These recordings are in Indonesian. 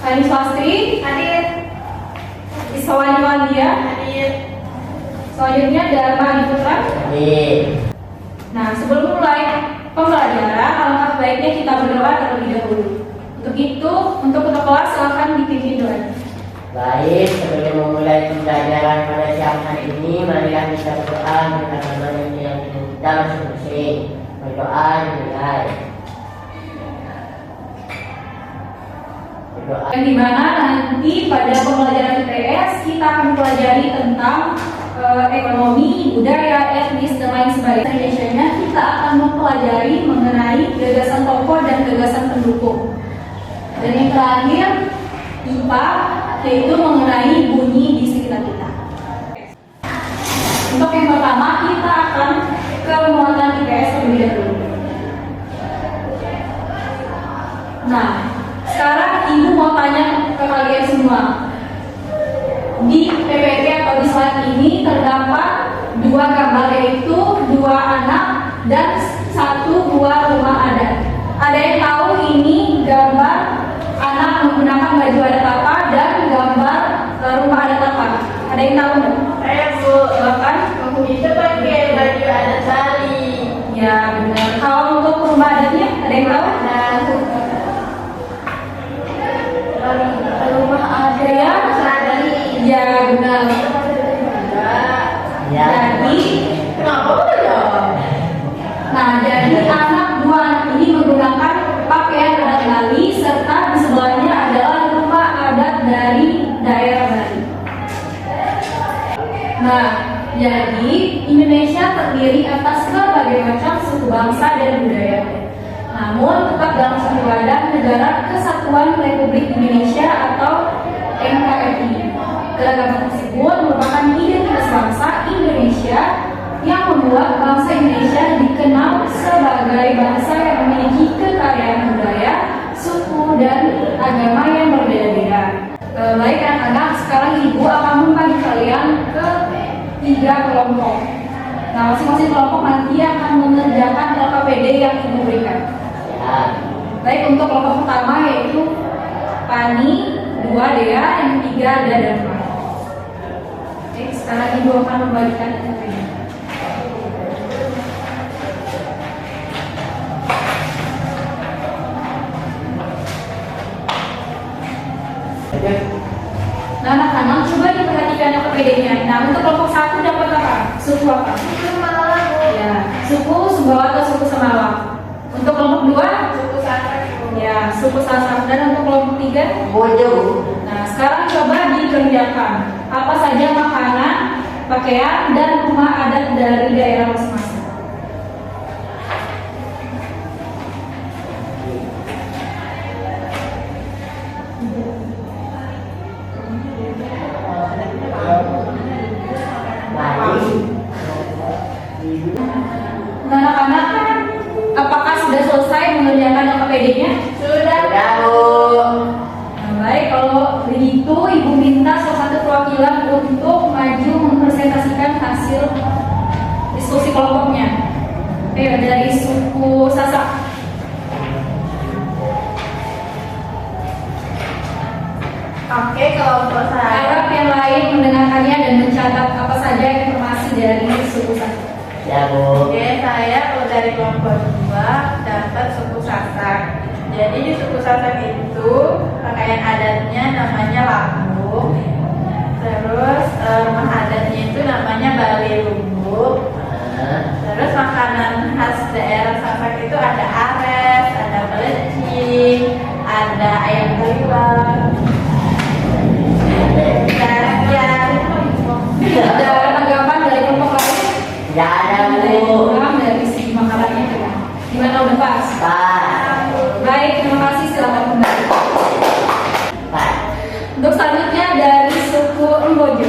Hani Swasti, Hadir. Iswani Walia, Hadir. selanjutnya Dharma Putra. Hadir. Nah, sebelum mulai pembelajaran, alangkah baiknya kita berdoa terlebih dahulu. Untuk itu, untuk ketua kelas silakan dipimpin doa. Baik, sebelum memulai pembelajaran pada siang hari ini, marilah kita berdoa minta pertolongan yang kita masing-masing. Berdoa dimulai. Berdoa. Yang dimana nanti pada pembelajaran IPS kita akan pelajari tentang ekonomi, budaya, etnis, dan lain sebagainya. Indonesia kita akan mempelajari mengenai gagasan tokoh dan gagasan pendukung. Dan yang terakhir, IPA, yaitu mengenai bunyi di sekitar kita. Untuk yang pertama, kita akan ke muatan IPS terlebih dahulu. Nah, sekarang Ibu mau tanya ke kalian semua. Di PPT atau di slide ini terdapat dua gambar, yaitu dua anak dan satu buah rumah adat. Ada yang tahu ini gambar anak menggunakan baju adat apa dan gambar rumah adat apa? Ada yang tahu nggak? Saya Bu. Silakan. Itu pakai baju adat Bali. Ya benar. Kalau untuk rumah adatnya ada yang tahu? Rumah adat Ya. Bali. Ya benar. Ya. Jadi, Kenapa belum? nah jadi dua anak ini menggunakan pakaian adat Bali serta di sebelahnya adalah rumah adat dari daerah Bali. Nah, jadi Indonesia terdiri atas berbagai macam suku bangsa dan budaya. Namun tetap dalam satu wadah Negara Kesatuan Republik Indonesia atau NKRI. Keragaman tersebut merupakan identitas bangsa Indonesia yang membuat bangsa Indonesia dikenal sebagai bangsa yang memiliki kekayaan budaya, suku, dan agama yang berbeda-beda. Baik anak-anak, sekarang Ibu akan membagi kalian ke 3 kelompok. Nah, masing-masing kelompok nanti akan mengerjakan LKPD yang Ibu berikan. Ya. Baik, untuk kelompok pertama yaitu Pani, 2 Dea, yang 3 ada Dharma. Oke, sekarang Ibu akan membagikan LKPD. Nah, anak-anak coba diperhatikan LKPD-nya. Nah, untuk kelompok 1 dapat apa? Suku apa? Itu malah Bu. Ya, suku Sumbawa atau suku Semawa. Untuk kelompok 2, Suku Sasak. ya, suku Sasak. Dan untuk kelompok 3, Bojo. nah, sekarang coba dikerjakan apa saja makanan, pakaian, dan rumah adat dari daerah masing-masing. Baik. Nah, anak-anak, apakah sudah selesai mengerjakan LKPD-nya? Sudah. Sudah, Bu. Nah, baik, kalau begitu Ibu minta salah satu perwakilan untuk maju mempresentasikan hasil diskusi kelompoknya. Ayo, dari suku Sasak. Oke, kelompok saya. Harap yang lain mendengarkannya dan mencatat apa saja informasi dari suku Sasak. Ya, Bu. Oke, saya kalau dari kelompok 2 dapat suku Sasak. Jadi di suku Sasak itu pakaian adatnya namanya lambung. Terus rumah adatnya itu namanya Bali Lumbuk. Terus makanan khas daerah Sasak itu ada ares, ada pelecing, ada ayam kriwak. Dan ya, Ada tanggapan dari kelompok lain? Tidak ada, Dari Bu. kurang dari segi makanannya gimana, udah pas? Pak. Baik, terima kasih, silakan kembali. Pak. Untuk selanjutnya dari suku Embojo.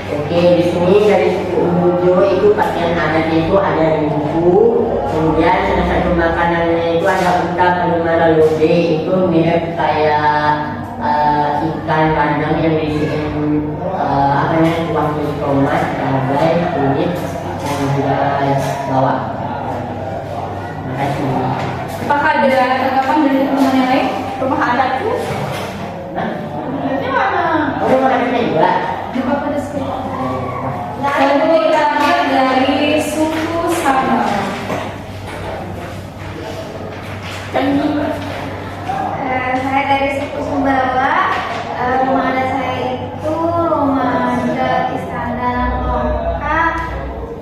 Oke, di sini dari suku Bojo itu pakaian adatnya itu ada buku, kemudian salah satu makanannya itu ada udang alumara lode, itu mirip kayak ikan bandeng yang diisiin apa namanya kuah tomat, cabai, kunyit, dan juga bawang. Makasih. Apakah ada tanggapan dari teman-teman yang lain? Rumah adat tuh. Nah, Ini mana? orang mana kita juga. Apa pada sekolah? Lalu kita lihat dari suku Sambal. Saya dari suku Sumbawa. Rumah adat saya itu rumah adat Istana Loka.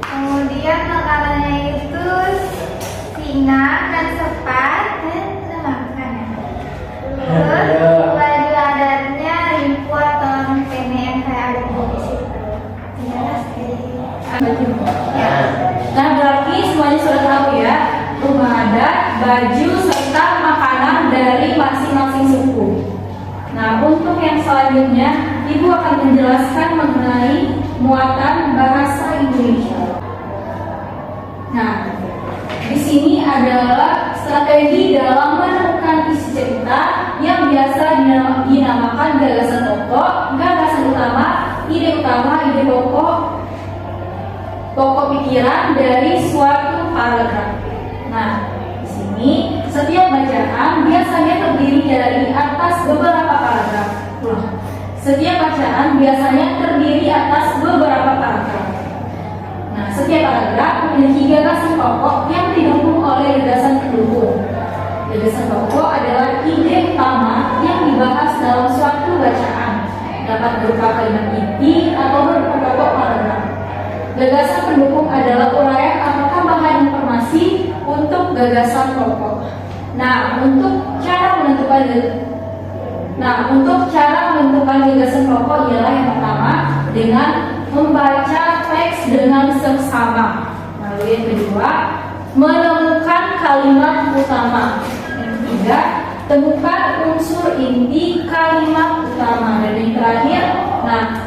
Kemudian makanannya itu singa dan sepat dan makan. Terus baju adatnya limpu atau pene yang kayak ada di situ. Jelas Ya. Nah, berarti semuanya sudah tahu ya, rumah adat, baju, serta makanan dari masing-masing suku. Nah, untuk yang selanjutnya, Ibu akan menjelaskan mengenai muatan bahasa Indonesia. Nah, di sini adalah strategi dalam menemukan isi cerita yang biasa dinamakan gagasan pokok, gagasan utama, ide pokok pikiran dari suatu paragraf. Nah, di sini setiap bacaan biasanya terdiri dari atas beberapa paragraf. Setiap bacaan biasanya terdiri atas beberapa paragraf. Nah, setiap paragraf memiliki gagasan pokok yang didukung oleh gagasan pendukung. Gagasan pokok adalah ide utama yang dibahas dalam suatu bacaan, dapat berupa kalimat inti atau berupa pokok paragraf. Gagasan pendukung adalah uraian atau tambahan informasi untuk gagasan pokok. Nah, untuk cara menentukan gagasan pokok ialah yang pertama dengan membaca teks dengan seksama. Lalu yang kedua, menemukan kalimat utama. Yang ketiga, temukan unsur inti kalimat utama. Dan yang terakhir,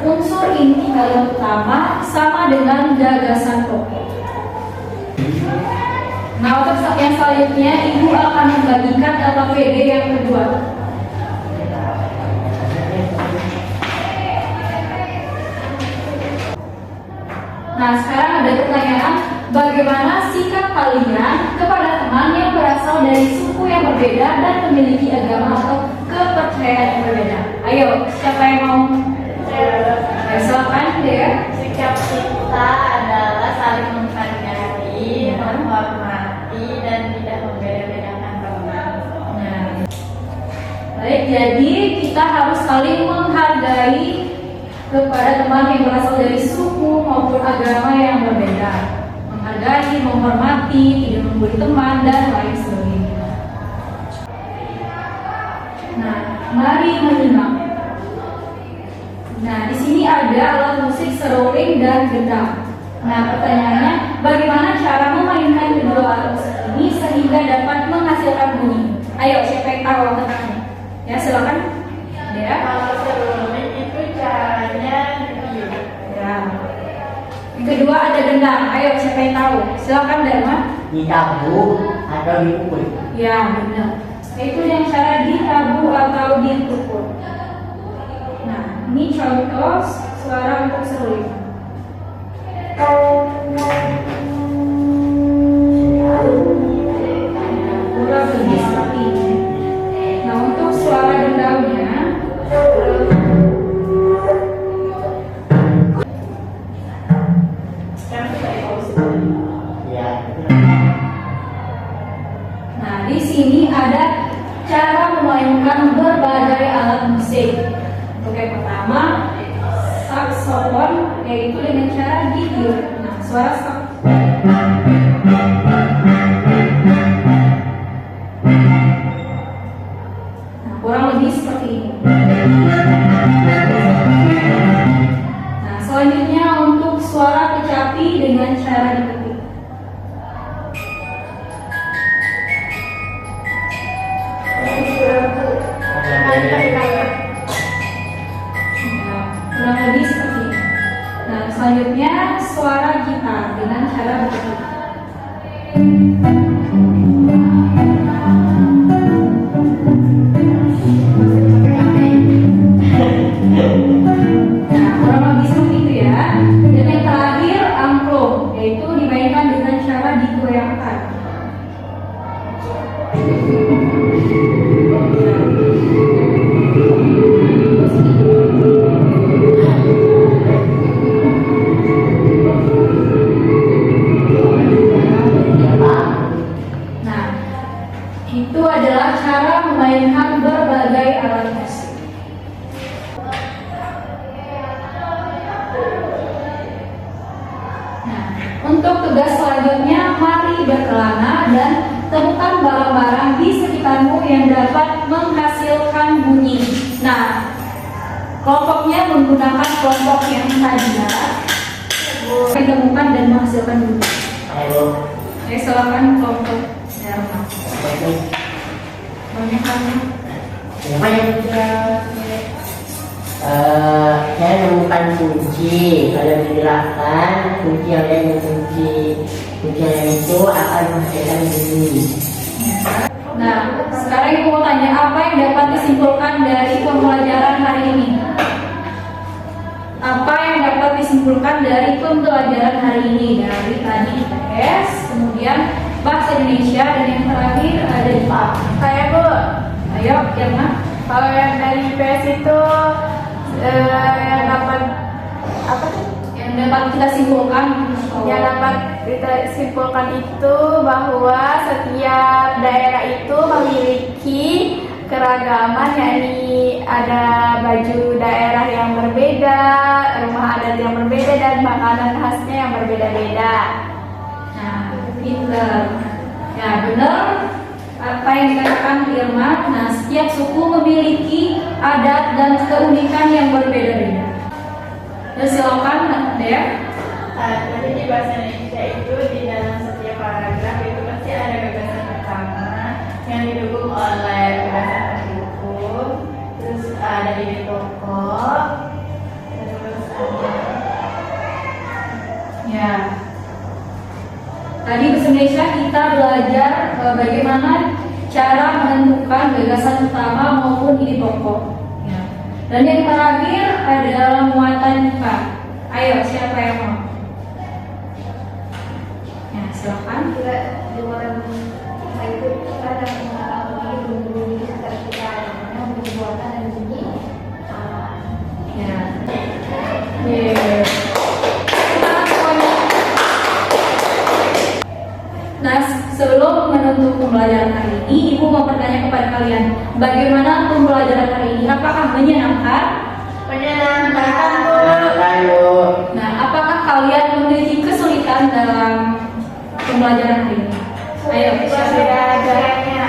unsur inti kalimat utama sama dengan gagasan pokok. Nah, untuk yang selanjutnya, Ibu akan membagikan LKPD yang kedua. Nah, sekarang ada pertanyaan, bagaimana sikap kalian kepada teman yang berasal dari suku yang berbeda dan memiliki agama atau kepercayaan yang berbeda? Ayo, siapa yang mau? Silakan deh. Sikap kita adalah saling menghargai, menghormati, dan tidak membeda-bedakan teman. Nah, baik, jadi kita harus saling menghargai kepada teman yang berasal dari suku maupun agama yang berbeda. Menghargai, menghormati, tidak membuli teman, dan lain sebagainya. Nah, mari menyimak. Nah, di sini ada alat musik seruling dan gendang. Nah, pertanyaannya, bagaimana cara memainkan kedua alat musik ini sehingga dapat menghasilkan bunyi? Ayo, siapa yang tahu tentangnya? Ya, silakan. Ya. Kalau seruling itu caranya ditiup. Ya. Yang kedua ada gendang. Ayo, siapa yang tahu? Silakan Dharma. Ditabuh atau dipukul. Ya, benar. Itu yang cara ditabuh atau dipukul. Nah, ini contoh suara untuk seruling. Kurang lebih seperti ini. Nah, untuk suara gendangnya, Ya. nah di sini ada cara memainkan berbagai alat musik. Untuk yang pertama, saksofon, yaitu dengan cara ditiup. Nah, suara kurang lebih seperti ini. Nah, selanjutnya untuk suara kecapi dengan cara dipetik. Nah, kurang lebih seperti ini. Nah, selanjutnya suara gitar dengan cara berpetik. Nah, kurang lebih seperti itu ya. Dan yang terakhir angklung, yaitu dimainkan dengan cara digoyangkan. Nah, itu adalah cara memainkan berbagai alat musik. Nah, untuk tugas selanjutnya, mari berkelana dan temukan barang-barang di sekitarmu yang dapat menghasilkan bunyi. Nah, kelompoknya menggunakan kelompok yang tadi ya. Menemukan dan menghasilkan bunyi. Ayo. Silakan kelompok Dharma. Banyak kan? Saya menemukan kunci. Kalau digerakkan, kunci yang lain mengunci. Kunci yang lain itu akan menghasilkan bunyi. Nah, sekarang ibu mau tanya apa yang dapat disimpulkan dari pembelajaran hari ini? Apa yang dapat disimpulkan dari pembelajaran hari ini? Dari tadi IPS, kemudian bahasa Indonesia, dan yang terakhir ada IPA. Saya Bu, Ayo, Irma. kalau yang dari IPS itu yang dapat apa tuh? Yang dapat kita simpulkan. Yang dapat kita simpulkan itu bahwa setiap daerah itu memiliki keragaman, yakni ada baju daerah yang berbeda, rumah adat yang berbeda, dan makanan khasnya yang berbeda-beda. Nah, pinter. Ya, benar apa yang dikatakan Irma. Nah, setiap suku memiliki adat dan keunikan yang berbeda-beda. Silakan, Dea. Jadi di bahasa Indonesia itu di dalam setiap paragraf itu pasti ada gagasan pertama yang didukung oleh gagasan pendukung, terus ada ide tokoh, terus ada Ya. Tadi bahasa Indonesia kita belajar bagaimana cara menentukan gagasan utama maupun ide pokok. Ya. Dan yang terakhir adalah muatan IPA. Ayo, siapa yang mau? Ya, silakan. Kita di dalam itu kita ada mengetahui bunyi-bunyi di sekitar kita, namanya bunyi buatan dan bunyi alam. Ya. Yeay. Semangat semuanya. Nah, sebelum menutup pembelajaran hari ini, Ibu mau bertanya kepada kalian, bagaimana pembelajaran hari ini? Apakah menyenangkan? menyenangkan Bu. Lalu, Nah, apakah kalian memiliki kesulitan dalam pembelajaran hari ini? Ayo, siapa? Beda-bedanya.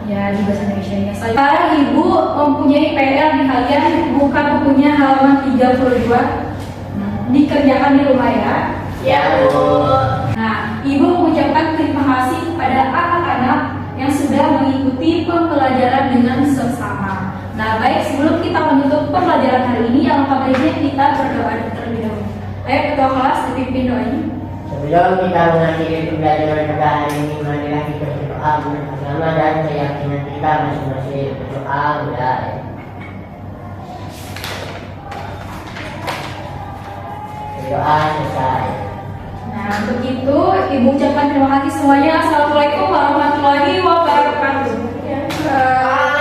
Ya, di bahasa Indonesia ya. Sekarang Ibu mempunyai PR di kalian, buka bukunya halaman 32. Dikerjakan di rumah ya. Ya Bu. Nah, Ibu mengucapkan terima kasih kepada anak-anak yang sudah mengikuti pembelajaran dengan seksama. Nah, baik, sebelum kita menutup pembelajaran hari ini, alangkah baiknya kita berdoa terlebih dahulu. Ayo, ketua kelas dipimpin doanya. sebelum kita mengakhiri pembelajaran pada hari ini, marilah kita berdoa menurut agama dan keyakinan kita masing-masing. Berdoa mulai. Berdoa selesai. Nah, untuk itu, Ibu ucapkan terima kasih semuanya. Assalamualaikum warahmatullahi wabarakatuh. Ya.